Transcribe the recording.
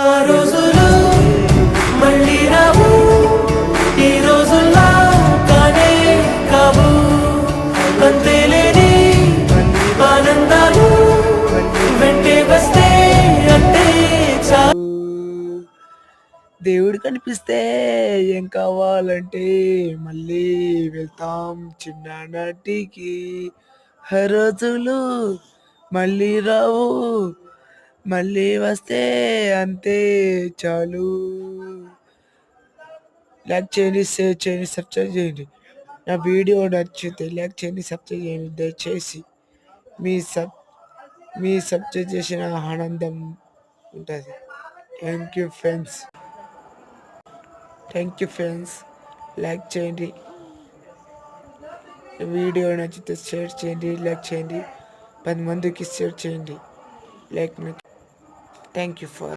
ఆ రోజులు మళ్ళీ రావు, ఈ రోజుల్లా కానే కావు. అంతేలేని ఆనందాలు వెంటే వస్తే అంటే చాలు. దేవుడు కనిపిస్తే ఏం కావాలంటే మళ్ళీ వెళ్తాం చిన్ననాటికి. ఆ రోజులు మళ్ళీ రావు, మళ్ళీ వస్తే అంతే చాలు. లైక్ చేయండి, షేర్ చేయండి, సబ్స్క్రైబ్ చేయండి. నా వీడియో నచ్చితే లైక్ చేయండి, సబ్స్క్రైబ్ చేయండి. దయచేసి మీ సబ్స్క్రైబ్ చేసిన ఆనందం ఉంటుంది. Thank you friends. లైక్ చేయండి, వీడియో నచ్చితే షేర్ చేయండి, లైక్ చేయండి, 10 మందికి షేర్ చేయండి. Like thank you for